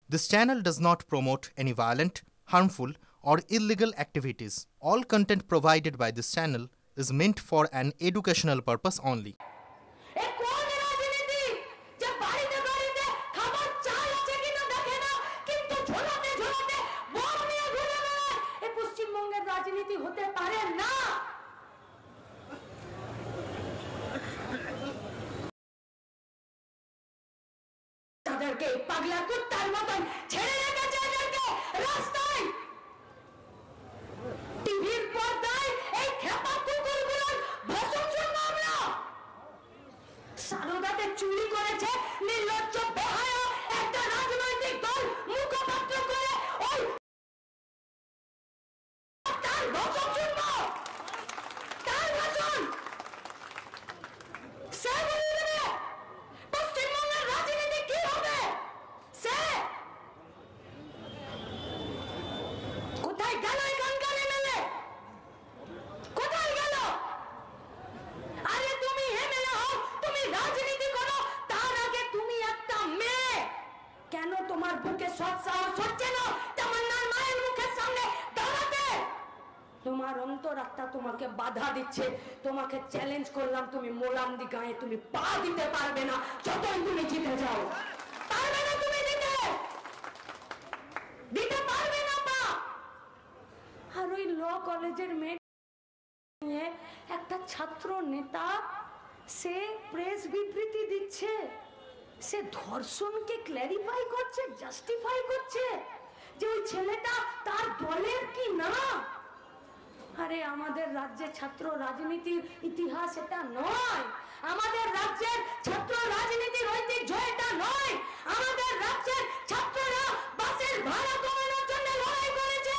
This channel does not promote any violent, harmful, or illegal activities. All content provided by this channel is meant for an educational purpose only. পাগলা কুত্তার মতন ছেড়ে রেখেছে এদেরকে রাস্তায়, টিভির পর্দায় এই খেপা কুকুরগুলোর ভাষণ শুনবো আমরা। সারদাতে চুরি করেছে নির্লজ্জ বেহায়া একটা রাজনৈতিক দল মুখপাত্র করে ওই তার ভাষণ শুনবো, তার ভাষণ সে বলবে পশ্চিমবঙ্গের রাজনীতি কি হবে। কোথায় গেল এখানকার এমএলএ, কোথায় গেল? আরে তুমি এমএলএ হও, তুমি রাজনীতি করো, তার আগে তুমি একটা মেয়ে। কেন তোমার বুকে সৎ সাহস হচ্ছে না তামান্নার মায়ের মুখের সামনে দাঁড়াতে? তোমার অন্তরাত্মা তোমাকে বাধা দিচ্ছে। তোমাকে চ্যালেঞ্জ করলাম, তুমি মোলান্দি গায়ে তুমি পা দিতে পারবে না যতই তুমি জিতে যাও। পারবে না, তুমি দিতে পারবে না পা। আর ওই ল কলেজের মেয়ে নিয়ে একটা ছাত্র নেতা সে প্রেস বিবৃতি দিচ্ছে, সে ধর্ষণকে ক্ল্যারিফাই করছে, জাস্টিফাই করছে যে ওই ছেলেটা তার দলের কি না। আরে আমাদের রাজ্যে ছাত্র রাজনীতির ইতিহাস এটা নয়, আমাদের রাজ্যের ছাত্র রাজনীতির ঐতিহ্য এটা নয়। আমাদের রাজ্যের ছাত্ররা বাসের ভাড়া কমানোর জন্য লড়াই করেছে,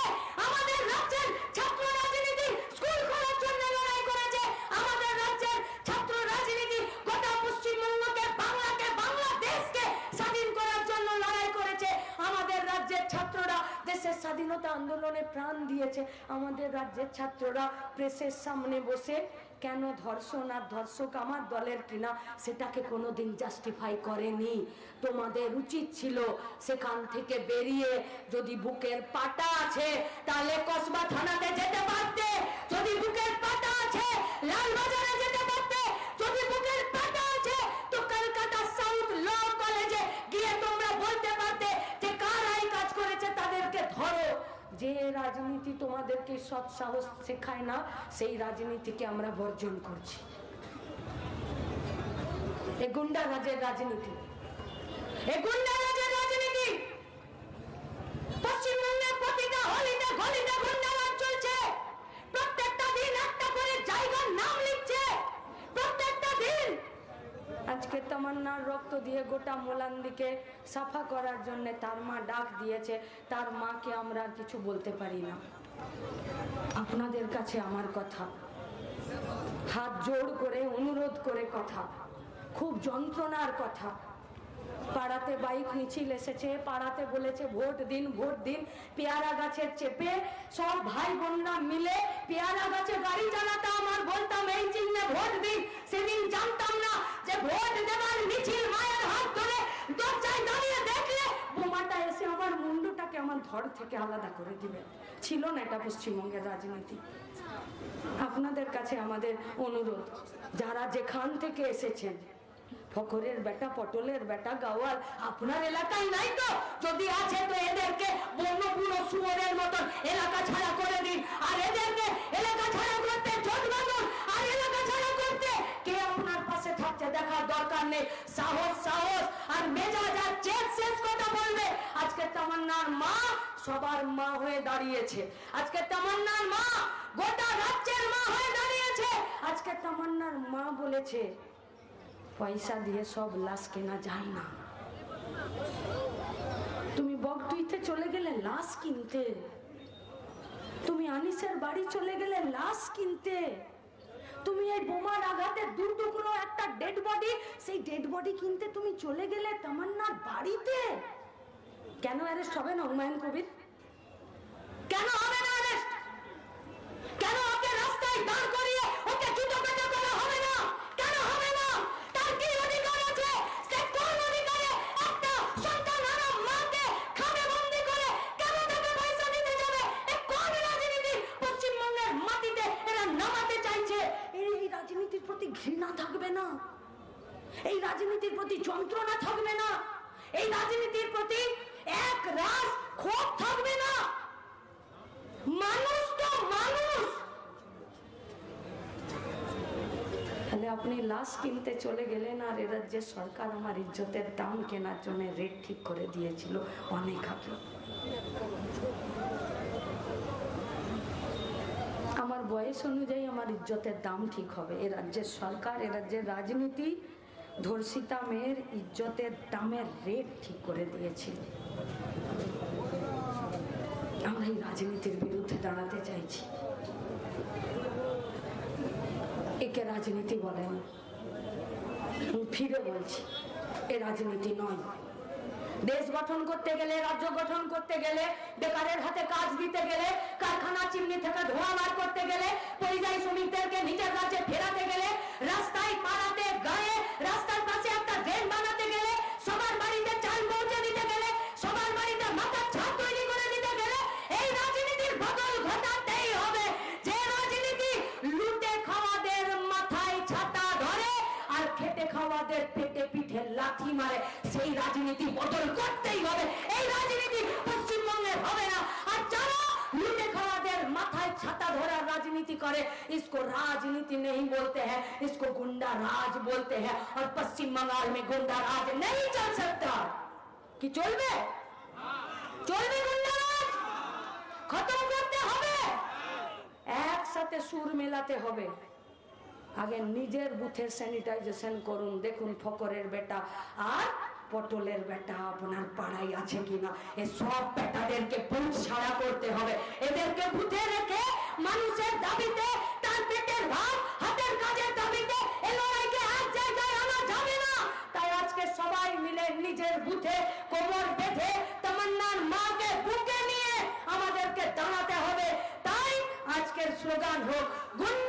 আমাদের রাজ্যের ছাত্র রাজনীতি স্কুল খোলার জন্য লড়াই করেছে, আমাদের রাজ্যের ছাত্র রাজনীতি গোটা পশ্চিমবঙ্গকে, বাংলাকে, বাংলাদেশকে স্বাধীন করার জন্য লড়াই করেছে। আমাদের রাজ্যের ছাত্ররা দেশের স্বাধীনতা আন্দোলনে প্রাণ দিয়েছে। আমাদের রাজ্যের ছাত্ররা প্রেসের সামনে বসে কেন ধর্ষণ আর ধর্ষক আমার দলের কিনা সেটাকে কোনোদিন জাস্টিফাই করেনি। তোমাদের উচিত ছিল সেখান থেকে বেরিয়ে, যদি বুকের পাটা আছে তাহলে কসবা থানাতে যেতে পারতে, যদি বুকের পাটা আছে লালবাজারে যেতে পারতে, যদি বুকের পাটা আছে তো কলকাতা সাউথ ল কলেজে গিয়ে তোমরা বলতে পারতে যে কারা এই কাজ করেছে তাদেরকে ধরো। যে রাজনীতি তোমাদেরকে সৎ সাহস শেখায় না সেই রাজনীতিকে আমরা বর্জন করছি। এ গুন্ডা রাজের রাজনীতি, এ গুন্ডা রাজের রাজনীতি। পশ্চিমবঙ্গের প্রতিটা হলিতে গলিতে গুন্ডারাজ চলছে, প্রত্যেকটা দিন একটা করে জায়গার নাম লিখছে, প্রত্যেকটা দিন। আজকে তামান্নার রক্ত দিয়ে গোটা মোলান্দিকে সাফা করার জন্য তার মা ডাক দিয়েছে, তার মাকে আমরা আর কিছু বলতে পারি না। আপনাদের কাছে আমার কথা, হাত জোড় করে অনুরোধ করে কথা, খুব যন্ত্রণার কথা। পাড়াতে বাইক মিছিল এসেছে, পাড়াতে বলেছে ভোট দিন, ভোট দিন। পেয়ারা গাছের চেপে সব ভাই বোনরা মিলে পেয়ারা গাছে গাড়ি চালাতাম আর বলতাম এই চিহ্নে ভোট দিন। সেদিন জানতাম না যে ভোট দেবার মিছিল মায়ের হাত ধরে দরজায় দাঁড়িয়ে দেখলে বোমাটা এসে আমার মুন্ডুটাকে আমার ধর থেকে আলাদা করে দিবে। ছিল না এটা পশ্চিমবঙ্গের রাজনীতি। আপনাদের কাছে আমাদের অনুরোধ, যারা যেখান থেকে এসেছেন, ফখরের বেটা, পটলের বেটা, গাওয়াল আপনার এলাকায় নাই তো? যদি আছে তো এদেরকে বন্যপুর শুয়োরের মতন এলাকা ছাড়া করে দিন। আর এদেরকে এলাকা ছাড়া করতে জোট বাঁধুন। আর এলাকা ছাড়া করতে কে আপনার পাশে থাকছে দেখার দরকার নেই। সাহস সাহস আর মেজাজ আর চেত শেষ কথা বলবে। আজকে তামান্নার মা সবার মা হয়ে দাঁড়িয়েছে, আজকে তামান্নার মা গোটা রাজ্যের মা হয়ে দাঁড়িয়েছে। আজকে তামান্নার মা বলেছে পয়সা দিয়ে সব লাশ কেনা যায় না। তুমি বগটুইতে চলে গেলে লাশ কিনতে, তুমি আনিসের বাড়ি চলে গেলে লাশ কিনতে, তুমি এই বোমার আঘাতে দু টুকরো একটা ডেড বডি, সেই ডেড বডি কিনতে তুমি চলে গেলে তামান্নার বাড়িতে। কেন অ্যারেস্ট হবে না হুমায়ুন কবির? কেন হবে না অ্যারেস্ট? কেন ওকে রাস্তায় দাঁড় করিয়ে ওকে জুতো পেটা করা হবে না? কেন হবে না? তার কি অধিকার আছে? সে কোন অধিকারে একটা সন্তান হারা মাকে এই রাজনীতির প্রতি যন্ত্রণা থাকবে না, এই রাজনীতির প্রতি এক রাস ক্ষোভ থাকবে না। মানুষ তো মানুষ। তাহলে আপনি লাশ কিনতে চলে গেলেন আর এ রাজ্যের সরকার আমার ইজ্জতের দাম কেনার জন্য রেট ঠিক করে দিয়েছিল অনেক আগে। আমার বয়স অনুযায়ী আমার ইজ্জতের দাম ঠিক হবে। এ রাজ্যের সরকার, এ রাজ্যের রাজনীতি ধর্ষিতা মেয়ের ইজ্জতের দামের রেট ঠিক করে দিয়েছিল। আমরা এই রাজনীতির বিরুদ্ধে দাঁড়াতে চাইছি। একে রাজনীতি বলেন, ফিরে বলছি এ রাজনীতি নয়। দেশ গঠন করতে গেলে, রাজ্য গঠন করতে গেলে, বেকারের হাতে কাজ দিতে গেলে, কারখানা চিমনি থেকে ধোঁয়া বার করতে গেলে, পরিযায়ী শ্রমিকদেরকে নিজের রাজ্যে ফেরাতে গেলে, রাস্তায় পাড়াতে গায়ে রাস্তার পাশে একটা ড্রেন বানাতে গেলে, সবার বাড়িতে চাল পৌঁছে দিতে গেলে, সবার বাড়িতে মাথার ছাদ তৈরি করে দিতে গেলে এই রাজনীতির বদল ঘটাতেই হবে। যে রাজনীতি লুটে খাওয়াদের মাথায় ছাতা ধরে আর খেটে খাওয়াদের পেটে পিঠে লাথি মারে, সেই রাজনীতি বদল করতেই হবে। এই রাজনীতি পশ্চিমবঙ্গের হবে না। আর যারা লুটে খাওয়াদের মাথায় ছাতা ধরার রাজনীতি করে, इसको राजनीति नहीं बोलते हैं, इसको गुंडा राज बोलते हैं। और पश्चिम बंगाल में गुंडा राज नहीं चल सकता। कि चलবে? চলবে গুন্ডা রাজ? খতম করতে হবে। একসাথে সুর মেলাতে হবে। আগে নিজের বুথের স্যানিটাইজেশন করুন, দেখুন ফকরের বেটা আর পটলের বেটা আপনার পাড়ায় আছে কিনা। এই সব বেটাদেরকে বুথ ছাড়া করতে হবে। এদেরকে বুথে রেখে মানুষের দাবিতে, তার পেটের ভাত, হাতের কাজের দাবিতে এই লড়াইকে এক জায়গায় আনা যাবে না। তাই আজকে সবাই মিলে নিজের বুথে কোমর বেঁধে তামান্নার মাকে বুকে নিয়ে আমাদেরকে দাঁড়াতে হবে। তাই আজকের স্লোগান হোক গুন্ডা